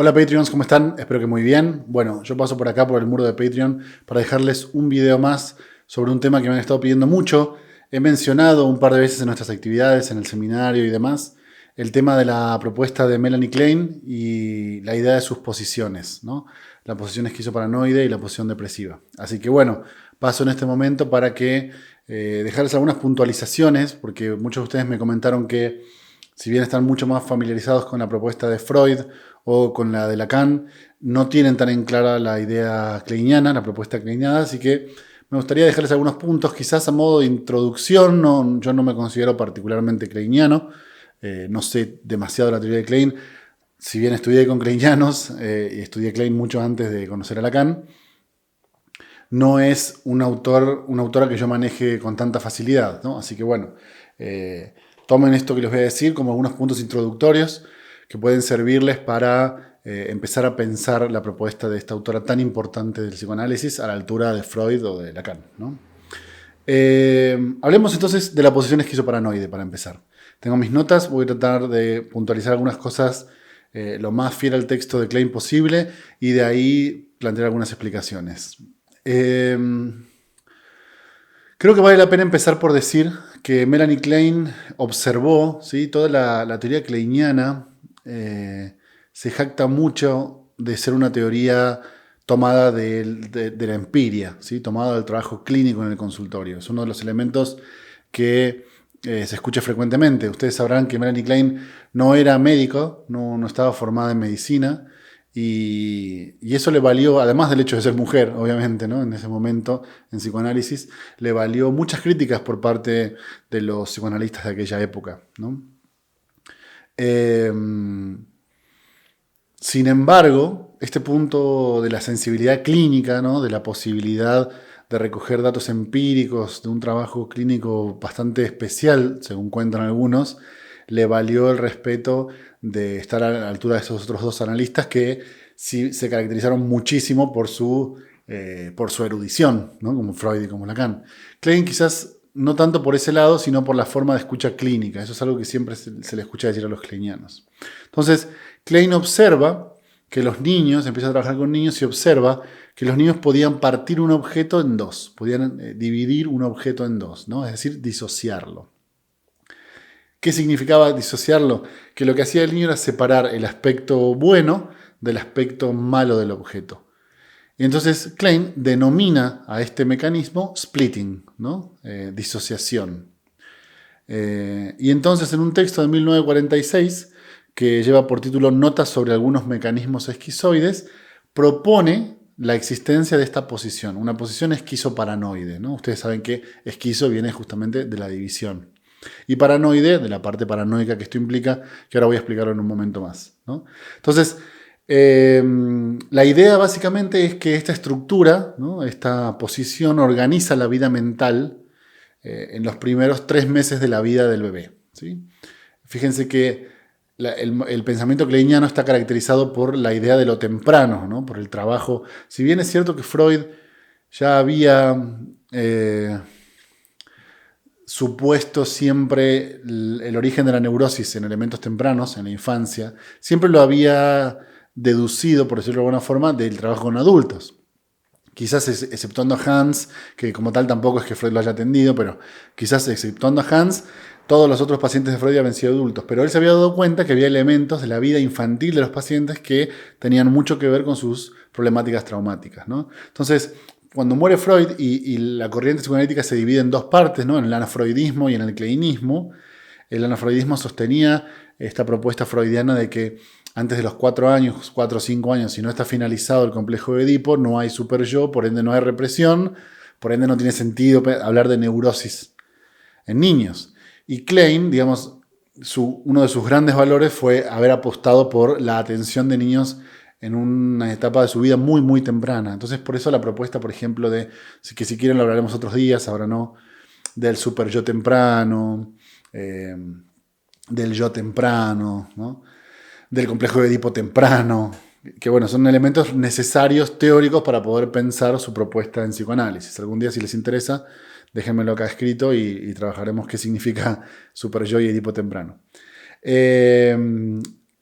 Hola Patreons, ¿cómo están? Espero que muy bien. Bueno, yo paso por acá por el muro de Patreon para dejarles un video más sobre un tema que me han estado pidiendo mucho. He mencionado un par de veces en nuestras actividades, en el seminario y demás, el tema de la propuesta de Melanie Klein y la idea de sus posiciones, ¿no? La posición esquizoparanoide y la posición depresiva. Así que bueno, paso en este momento para que dejarles algunas puntualizaciones, porque muchos de ustedes me comentaron que si bien están mucho más familiarizados con la propuesta de Freud o con la de Lacan, no tienen tan en clara la idea kleiniana, la propuesta kleiniana, así que me gustaría dejarles algunos puntos, quizás a modo de introducción. Yo no me considero particularmente kleiniano, no sé demasiado la teoría de Klein, si bien estudié con kleinianos y estudié Klein mucho antes de conocer a Lacan, no es una autora que yo maneje con tanta facilidad, ¿no? Así que bueno, tomen esto que les voy a decir como algunos puntos introductorios que pueden servirles para empezar a pensar la propuesta de esta autora tan importante del psicoanálisis a la altura de Freud o de Lacan, ¿no? Hablemos entonces de la posición esquizoparanoide para empezar. Tengo mis notas, voy a tratar de puntualizar algunas cosas lo más fiel al texto de Klein posible y de ahí plantear algunas explicaciones. Creo que vale la pena empezar por decir que Melanie Klein observó, ¿sí? Toda la teoría kleiniana se jacta mucho de ser una teoría tomada de la empiria, ¿sí? Tomada del trabajo clínico en el consultorio. Es uno de los elementos que se escucha frecuentemente. Ustedes sabrán que Melanie Klein no era médico, no estaba formada en medicina, y eso le valió, además del hecho de ser mujer, obviamente, ¿no? En ese momento, en psicoanálisis, le valió muchas críticas por parte de los psicoanalistas de aquella época, ¿no? Eh, Sin embargo, este punto de la sensibilidad clínica, ¿no? De la posibilidad de recoger datos empíricos de un trabajo clínico bastante especial, según cuentan algunos, le valió el respeto de estar a la altura de esos otros dos analistas que sí se caracterizaron muchísimo por su erudición, ¿no? Como Freud y como Lacan. Klein quizás no tanto por ese lado, sino por la forma de escucha clínica. Eso es algo que siempre se le escucha decir a los kleinianos. Entonces, Klein observa que los niños, empieza a trabajar con niños y observa que los niños podían partir un objeto en dos, podían dividir un objeto en dos, ¿no? Es decir, disociarlo. ¿Qué significaba disociarlo? Que lo que hacía el niño era separar el aspecto bueno del aspecto malo del objeto. Y entonces Klein denomina a este mecanismo splitting, ¿no? Disociación. Y entonces en un texto de 1946, que lleva por título Notas sobre algunos mecanismos esquizoides, propone la existencia de esta posición, una posición esquizoparanoide, ¿no? Ustedes saben que esquizo viene justamente de la división. Y paranoide, de la parte paranoica que esto implica, que ahora voy a explicarlo en un momento más, ¿no? Entonces, la idea básicamente es que esta estructura, ¿no? Esta posición organiza la vida mental en los primeros 3 meses de la vida del bebé, ¿sí? Fíjense que el pensamiento kleiniano está caracterizado por la idea de lo temprano, ¿no? Por el trabajo. Si bien es cierto que Freud ya había supuesto siempre el origen de la neurosis en elementos tempranos, en la infancia, siempre lo había deducido, por decirlo de alguna forma, del trabajo con adultos. Quizás exceptuando a Hans, que como tal tampoco es que Freud lo haya atendido, pero quizás exceptuando a Hans, todos los otros pacientes de Freud habían sido adultos. Pero él se había dado cuenta que había elementos de la vida infantil de los pacientes que tenían mucho que ver con sus problemáticas traumáticas, ¿no? Entonces, cuando muere Freud y la corriente psicoanalítica se divide en dos partes, ¿no? En el anafreudismo y en el kleinismo, el anafreudismo sostenía esta propuesta freudiana de que antes de los 4 años, 4 o 5 años, si no está finalizado el complejo de Edipo, no hay superyo, por ende no hay represión, por ende no tiene sentido hablar de neurosis en niños. Y Klein, digamos, uno de sus grandes valores fue haber apostado por la atención de niños en una etapa de su vida muy, muy temprana. Entonces, por eso la propuesta, por ejemplo, que si quieren lo hablaremos otros días, ahora no, del superyo temprano, del yo temprano, ¿no? Del complejo de Edipo temprano, que bueno, son elementos necesarios teóricos para poder pensar su propuesta en psicoanálisis. Algún día, si les interesa, déjenmelo acá escrito y trabajaremos qué significa superyo y Edipo temprano.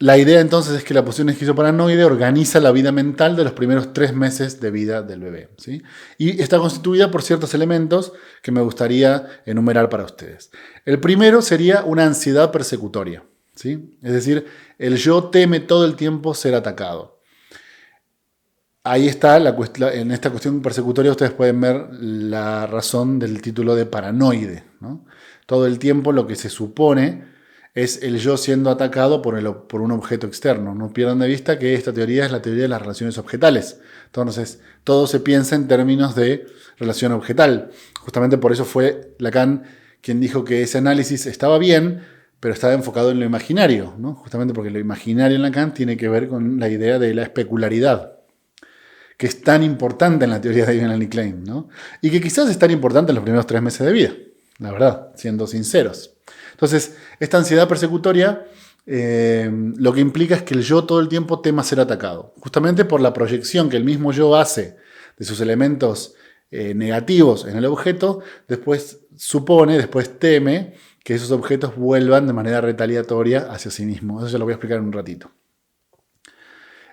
La idea entonces es que la posición esquizoparanoide organiza la vida mental de los primeros 3 meses de vida del bebé, ¿sí? Y está constituida por ciertos elementos que me gustaría enumerar para ustedes. El primero sería una ansiedad persecutoria, ¿sí? Es decir, el yo teme todo el tiempo ser atacado. Ahí está, en esta cuestión persecutoria ustedes pueden ver la razón del título de paranoide, ¿no? Todo el tiempo lo que se supone es el yo siendo atacado por un objeto externo. No pierdan de vista que esta teoría es la teoría de las relaciones objetales. Entonces, todo se piensa en términos de relación objetal. Justamente por eso fue Lacan quien dijo que ese análisis estaba bien, pero estaba enfocado en lo imaginario, ¿no? Justamente porque lo imaginario en Lacan tiene que ver con la idea de la especularidad, que es tan importante en la teoría de Melanie Klein, ¿no? Y que quizás es tan importante en los primeros 3 meses de vida, la verdad, siendo sinceros. Entonces, esta ansiedad persecutoria lo que implica es que el yo todo el tiempo tema ser atacado, justamente por la proyección que el mismo yo hace de sus elementos negativos en el objeto, después teme que esos objetos vuelvan de manera retaliatoria hacia sí mismo. Eso ya lo voy a explicar en un ratito.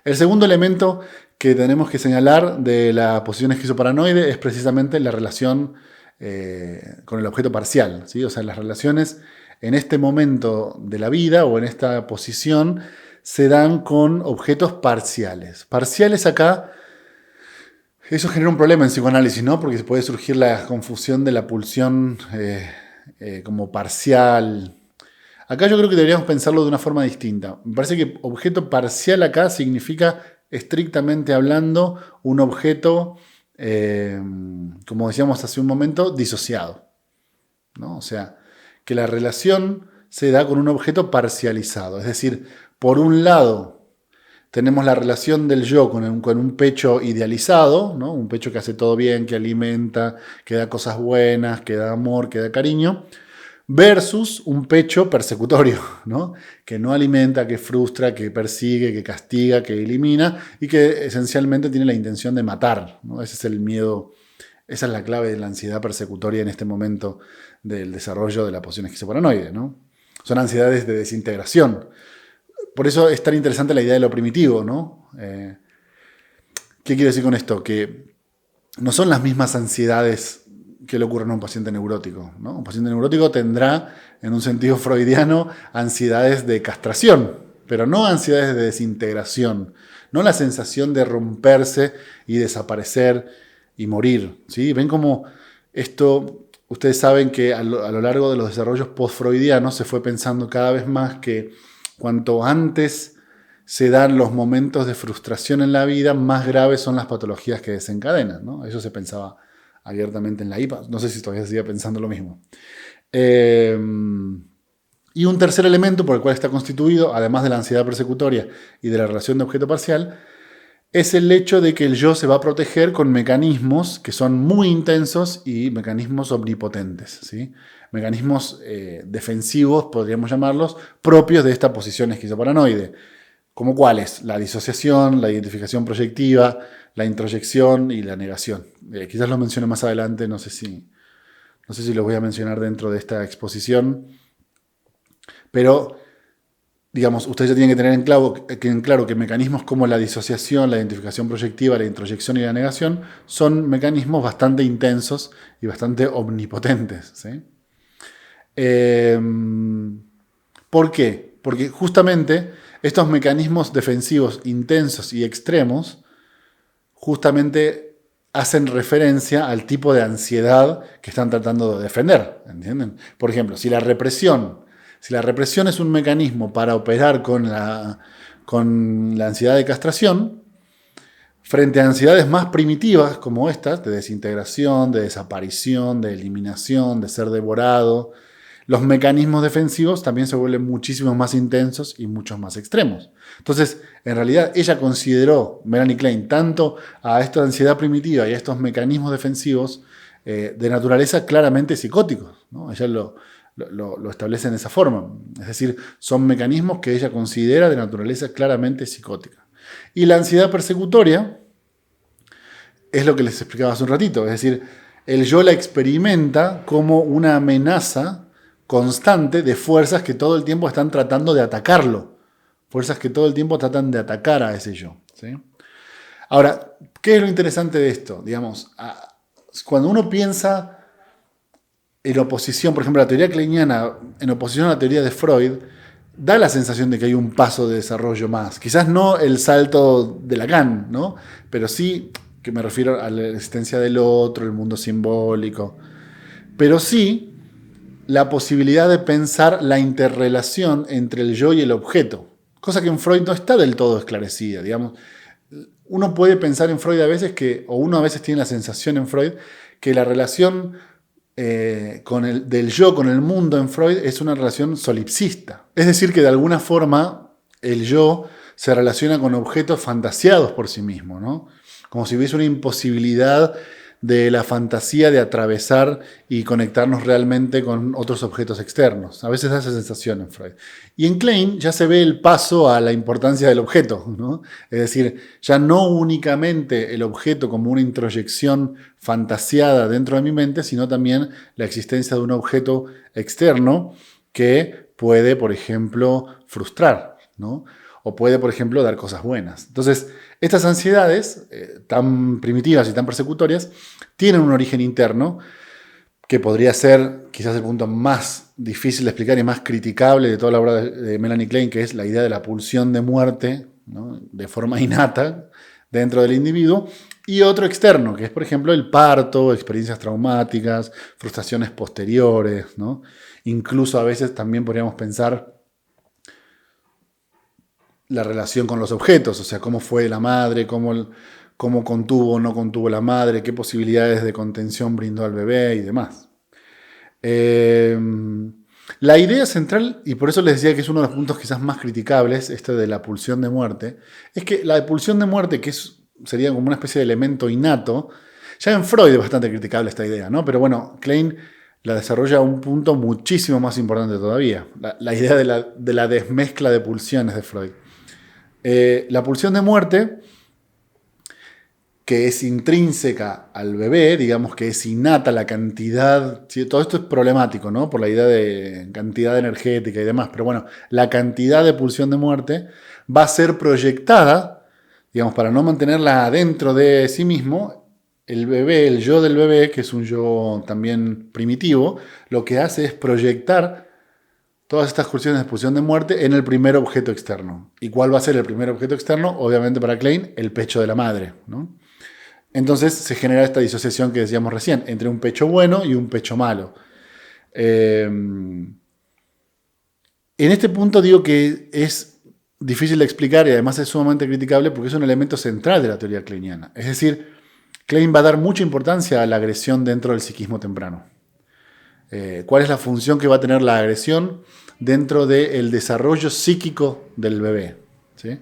El segundo elemento que tenemos que señalar de la posición esquizoparanoide es precisamente la relación con el objeto parcial, ¿sí? O sea, las relaciones en este momento de la vida o en esta posición se dan con objetos parciales. Parciales acá, eso genera un problema en psicoanálisis, ¿no? Porque puede surgir la confusión de la pulsión como parcial. Acá yo creo que deberíamos pensarlo de una forma distinta. Me parece que objeto parcial acá significa, estrictamente hablando, un objeto, como decíamos hace un momento, disociado, ¿no? O sea, que la relación se da con un objeto parcializado. Es decir, por un lado tenemos la relación del yo con un pecho idealizado, ¿no? Un pecho que hace todo bien, que alimenta, que da cosas buenas, que da amor, que da cariño, versus un pecho persecutorio, ¿no? Que no alimenta, que frustra, que persigue, que castiga, que elimina y que esencialmente tiene la intención de matar, ¿no? Ese es el miedo, esa es la clave de la ansiedad persecutoria en este momento del desarrollo de la posición esquizoparanoide, ¿no? Son ansiedades de desintegración. Por eso es tan interesante la idea de lo primitivo, ¿no? ¿Qué quiero decir con esto? Que no son las mismas ansiedades que le ocurren a un paciente neurótico, ¿no? Un paciente neurótico tendrá, en un sentido freudiano, ansiedades de castración, pero no ansiedades de desintegración, no la sensación de romperse y desaparecer y morir, ¿sí? Ven cómo esto, ustedes saben que a lo largo de los desarrollos post-freudianos se fue pensando cada vez más que cuanto antes se dan los momentos de frustración en la vida, más graves son las patologías que desencadenan, ¿no? Eso se pensaba abiertamente en la IPA. No sé si todavía se sigue pensando lo mismo. Y un tercer elemento por el cual está constituido, además de la ansiedad persecutoria y de la relación de objeto parcial, es el hecho de que el yo se va a proteger con mecanismos que son muy intensos y mecanismos omnipotentes, ¿sí? Mecanismos defensivos, podríamos llamarlos, propios de esta posición esquizoparanoide. ¿Como cuáles? La disociación, la identificación proyectiva, la introyección y la negación. Quizás los mencione más adelante, no sé si los voy a mencionar dentro de esta exposición, pero digamos, ustedes ya tienen que tener en claro que mecanismos como la disociación, la identificación proyectiva, la introyección y la negación son mecanismos bastante intensos y bastante omnipotentes, ¿sí? ¿Por qué? Porque justamente estos mecanismos defensivos intensos y extremos justamente hacen referencia al tipo de ansiedad que están tratando de defender, ¿entienden? Por ejemplo, si la represión es un mecanismo para operar con la ansiedad de castración, frente a ansiedades más primitivas como estas, de desintegración, de desaparición, de eliminación, de ser devorado, los mecanismos defensivos también se vuelven muchísimo más intensos y muchos más extremos. Entonces, en realidad, ella consideró, Melanie Klein, tanto a esta ansiedad primitiva y a estos mecanismos defensivos de naturaleza claramente psicóticos, ¿no? Ella lo establece en esa forma. Es decir, son mecanismos que ella considera de naturaleza claramente psicótica. Y la ansiedad persecutoria es lo que les explicaba hace un ratito. Es decir, el yo la experimenta como una amenaza constante de fuerzas que todo el tiempo están tratando de atacarlo fuerzas que todo el tiempo tratan de atacar a ese yo, ¿sí? Ahora, ¿qué es lo interesante de esto? Digamos, cuando uno piensa en oposición, por ejemplo, la teoría kleiniana, en oposición a la teoría de Freud, da la sensación de que hay un paso de desarrollo más. Quizás no el salto de Lacan, ¿no? Pero sí, que me refiero a la existencia del otro, el mundo simbólico. Pero sí la posibilidad de pensar la interrelación entre el yo y el objeto, cosa que en Freud no está del todo esclarecida, digamos. Uno puede pensar en Freud a veces o uno a veces tiene la sensación en Freud, que la relación del yo con el mundo en Freud es una relación solipsista. Es decir, que de alguna forma el yo se relaciona con objetos fantasiados por sí mismo, ¿no? Como si hubiese una imposibilidad de la fantasía de atravesar y conectarnos realmente con otros objetos externos. A veces da esa sensación en Freud. Y en Klein ya se ve el paso a la importancia del objeto, ¿no? Es decir, ya no únicamente el objeto como una introyección fantasiada dentro de mi mente, sino también la existencia de un objeto externo que puede, por ejemplo, frustrar, ¿no? O puede, por ejemplo, dar cosas buenas. Entonces, estas ansiedades, tan primitivas y tan persecutorias, tienen un origen interno que podría ser quizás el punto más difícil de explicar y más criticable de toda la obra de Melanie Klein, que es la idea de la pulsión de muerte, ¿no? De forma innata dentro del individuo, y otro externo, que es, por ejemplo, el parto, experiencias traumáticas, frustraciones posteriores, ¿no? Incluso a veces también podríamos pensar la relación con los objetos, o sea, cómo fue la madre, cómo contuvo o no contuvo la madre, qué posibilidades de contención brindó al bebé y demás. La idea central, y por eso les decía que es uno de los puntos quizás más criticables, este de la pulsión de muerte, es que la pulsión de muerte, que sería como una especie de elemento innato, ya en Freud es bastante criticable esta idea, ¿no? Pero bueno, Klein la desarrolla a un punto muchísimo más importante todavía, la idea de la desmezcla de pulsiones de Freud. La pulsión de muerte, que es intrínseca al bebé, digamos que es innata la cantidad, ¿sí? Todo esto es problemático, ¿no? Por la idea de cantidad energética y demás, pero bueno, la cantidad de pulsión de muerte va a ser proyectada, digamos, para no mantenerla dentro de sí mismo. El bebé, el yo del bebé, que es un yo también primitivo, lo que hace es proyectar todas estas cuestiones de pulsión de muerte en el primer objeto externo. ¿Y cuál va a ser el primer objeto externo? Obviamente para Klein, el pecho de la madre, ¿no? Entonces se genera esta disociación que decíamos recién, entre un pecho bueno y un pecho malo. En este punto digo que es difícil de explicar y además es sumamente criticable porque es un elemento central de la teoría kleiniana. Es decir, Klein va a dar mucha importancia a la agresión dentro del psiquismo temprano. ¿Cuál es la función que va a tener la agresión dentro del desarrollo psíquico del bebé? ¿Sí?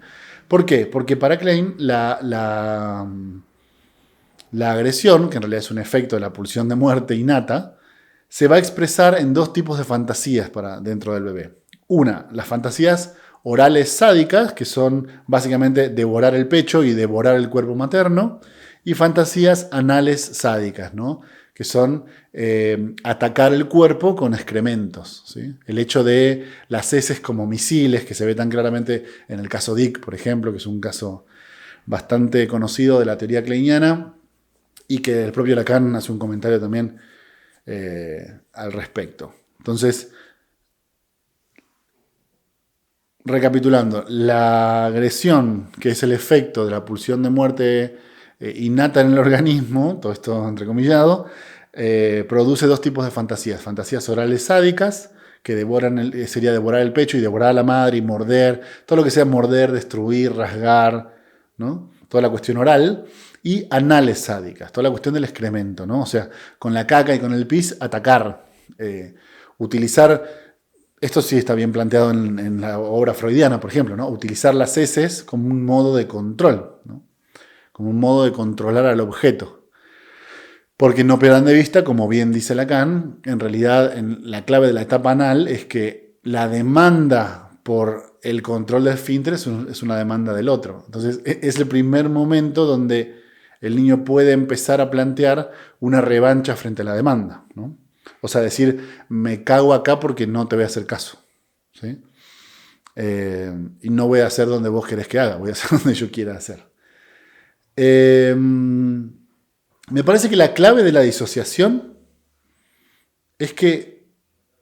¿Por qué? Porque para Klein la agresión, que en realidad es un efecto de la pulsión de muerte innata, se va a expresar en dos tipos de fantasías dentro del bebé. Una, las fantasías orales sádicas, que son básicamente devorar el pecho y devorar el cuerpo materno, y fantasías anales sádicas, ¿no? Que son atacar el cuerpo con excrementos, ¿sí? El hecho de las heces como misiles, que se ve tan claramente en el caso Dick, por ejemplo, que es un caso bastante conocido de la teoría kleiniana, y que el propio Lacan hace un comentario también al respecto. Entonces, recapitulando, la agresión, que es el efecto de la pulsión de muerte innata en el organismo, todo esto entrecomillado, produce dos tipos de fantasías. Fantasías orales sádicas, que sería devorar el pecho y devorar a la madre y morder, todo lo que sea morder, destruir, rasgar, ¿no? Toda la cuestión oral. Y anales sádicas, toda la cuestión del excremento, ¿no? O sea, con la caca y con el pis atacar, utilizar, esto sí está bien planteado en la obra freudiana, por ejemplo, ¿no? Utilizar las heces como un modo de control, ¿no? Como un modo de controlar al objeto. Porque no pierdan de vista, como bien dice Lacan, en realidad la clave de la etapa anal es que la demanda por el control del esfínter es una demanda del otro. Entonces es el primer momento donde el niño puede empezar a plantear una revancha frente a la demanda, ¿no? O sea, decir, me cago acá porque no te voy a hacer caso, ¿sí? Y no voy a hacer donde vos querés que haga, voy a hacer donde yo quiera hacer. Me parece que la clave de la disociación es que,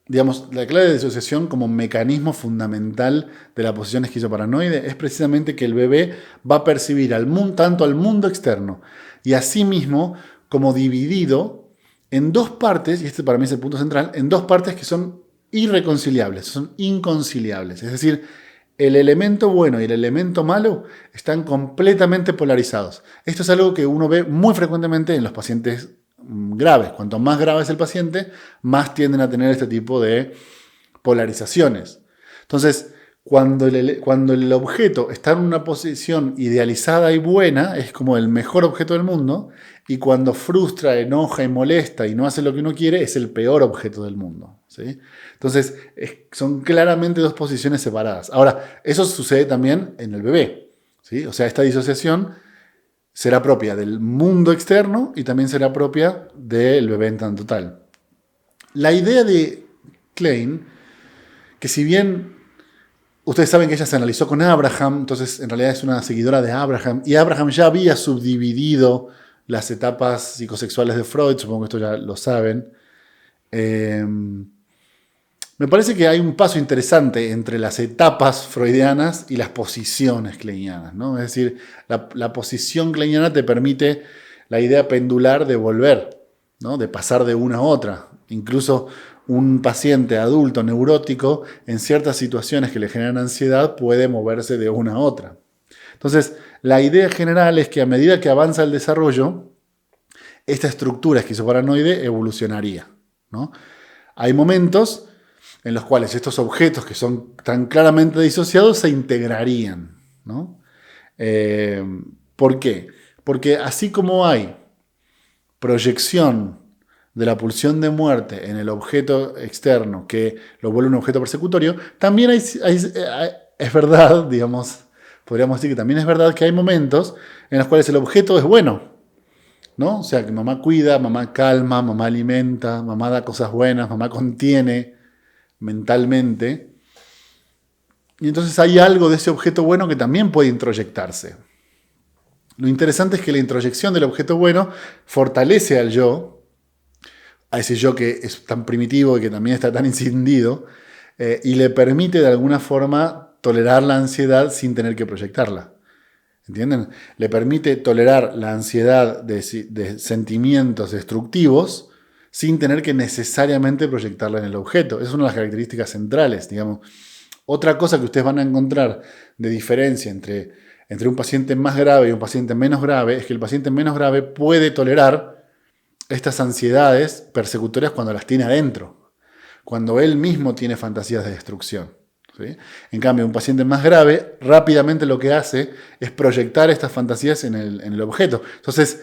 digamos, la clave de disociación como mecanismo fundamental de la posición esquizoparanoide es precisamente que el bebé va a percibir al mundo, tanto al mundo externo y a sí mismo como dividido en dos partes, y este para mí es el punto central, en dos partes que son irreconciliables, son inconciliables. Es decir, el elemento bueno y el elemento malo están completamente polarizados. Esto es algo que uno ve muy frecuentemente en los pacientes graves. Cuanto más grave es el paciente, más tienden a tener este tipo de polarizaciones. Entonces, cuando el objeto está en una posición idealizada y buena, es como el mejor objeto del mundo, y cuando frustra, enoja y molesta y no hace lo que uno quiere, es el peor objeto del mundo, ¿sí? Entonces, son claramente dos posiciones separadas. Ahora, eso sucede también en el bebé, ¿sí? O sea, esta disociación será propia del mundo externo y también será propia del bebé en tanto tal. La idea de Klein, que si bien ustedes saben que ella se analizó con Abraham, entonces en realidad es una seguidora de Abraham, y Abraham ya había subdividido las etapas psicosexuales de Freud, supongo que esto ya lo saben. Me parece que hay un paso interesante entre las etapas freudianas y las posiciones kleinianas, ¿no? Es decir, la posición kleiniana te permite la idea pendular de volver, ¿no? De pasar de una a otra. Incluso un paciente adulto neurótico en ciertas situaciones que le generan ansiedad puede moverse de una a otra. Entonces, la idea general es que a medida que avanza el desarrollo, esta estructura esquizoparanoide evolucionaría, ¿no? Hay momentos en los cuales estos objetos que son tan claramente disociados se integrarían, ¿no? ¿Por qué? Porque así como hay proyección de la pulsión de muerte en el objeto externo que lo vuelve un objeto persecutorio, también es verdad, digamos, podríamos decir que también es verdad que hay momentos en los cuales el objeto es bueno, ¿no? O sea, que mamá cuida, mamá calma, mamá alimenta, mamá da cosas buenas, mamá contiene mentalmente. Y entonces hay algo de ese objeto bueno que también puede introyectarse. Lo interesante es que la introyección del objeto bueno fortalece al yo, a ese yo que es tan primitivo y que también está tan incidido, y le permite de alguna forma tolerar la ansiedad sin tener que proyectarla. ¿Entienden? Le permite tolerar la ansiedad de sentimientos destructivos sin tener que necesariamente proyectarla en el objeto. Esa es una de las características centrales, digamos. Otra cosa que ustedes van a encontrar de diferencia entre un paciente más grave y un paciente menos grave es que el paciente menos grave puede tolerar estas ansiedades persecutorias cuando las tiene adentro, cuando él mismo tiene fantasías de destrucción, ¿sí? En cambio, un paciente más grave rápidamente lo que hace es proyectar estas fantasías en el objeto. Entonces,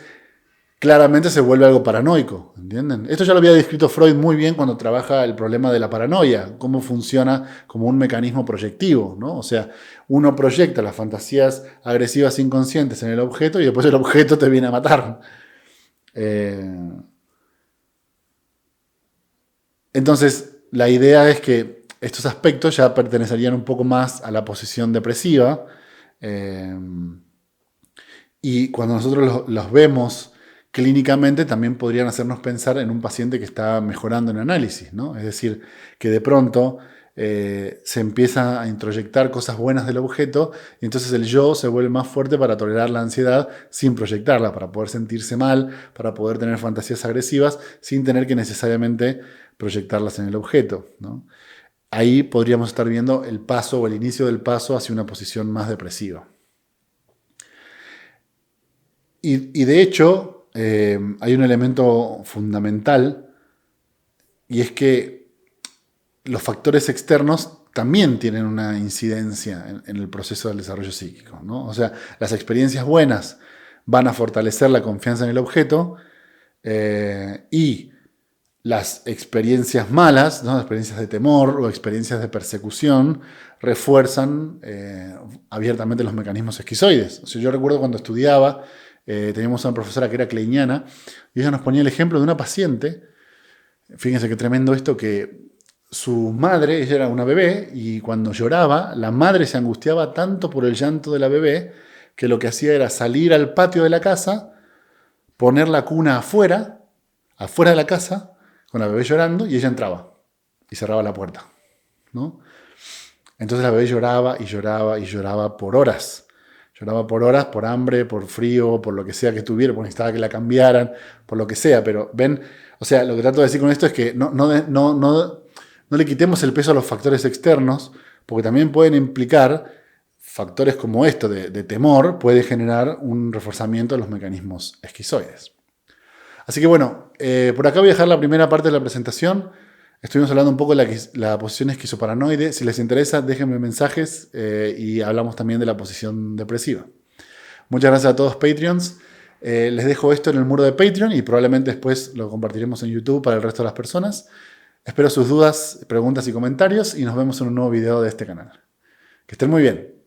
claramente se vuelve algo paranoico, ¿entienden? Esto ya lo había descrito Freud muy bien cuando trabaja el problema de la paranoia, cómo funciona como un mecanismo proyectivo, ¿no? O sea, uno proyecta las fantasías agresivas inconscientes en el objeto y después el objeto te viene a matar. Entonces, la idea es que estos aspectos ya pertenecerían un poco más a la posición depresiva, y cuando nosotros los vemos clínicamente también podrían hacernos pensar en un paciente que está mejorando en análisis, ¿no? Es decir, que de pronto se empieza a introyectar cosas buenas del objeto y entonces el yo se vuelve más fuerte para tolerar la ansiedad sin proyectarla, para poder sentirse mal, para poder tener fantasías agresivas sin tener que necesariamente proyectarlas en el objeto, ¿no? Ahí podríamos estar viendo el paso o el inicio del paso hacia una posición más depresiva. Y de hecho, hay un elemento fundamental y es que los factores externos también tienen una incidencia en el proceso del desarrollo psíquico, ¿no? O sea, las experiencias buenas van a fortalecer la confianza en el objeto, y las experiencias malas, ¿no? Experiencias de temor o experiencias de persecución, refuerzan abiertamente los mecanismos esquizoides. O sea, yo recuerdo cuando estudiaba, teníamos una profesora que era kleiniana y ella nos ponía el ejemplo de una paciente. Fíjense qué tremendo esto, que su madre, ella era una bebé, y cuando lloraba, la madre se angustiaba tanto por el llanto de la bebé que lo que hacía era salir al patio de la casa, poner la cuna afuera de la casa, con la bebé llorando, y ella entraba y cerraba la puerta, ¿no? Entonces la bebé lloraba y lloraba y lloraba por horas. Lloraba por horas, por hambre, por frío, por lo que sea que tuviera, por necesitaba que la cambiaran, por lo que sea. Pero ven, o sea, lo que trato de decir con esto es que no le quitemos el peso a los factores externos, porque también pueden implicar factores como esto de temor, puede generar un reforzamiento de los mecanismos esquizoides. Así que bueno, por acá voy a dejar la primera parte de la presentación. Estuvimos hablando un poco de la posición esquizoparanoide. Si les interesa, déjenme mensajes y hablamos también de la posición depresiva. Muchas gracias a todos Patreons. Les dejo esto en el muro de Patreon y probablemente después lo compartiremos en YouTube para el resto de las personas. Espero sus dudas, preguntas y comentarios y nos vemos en un nuevo video de este canal. Que estén muy bien.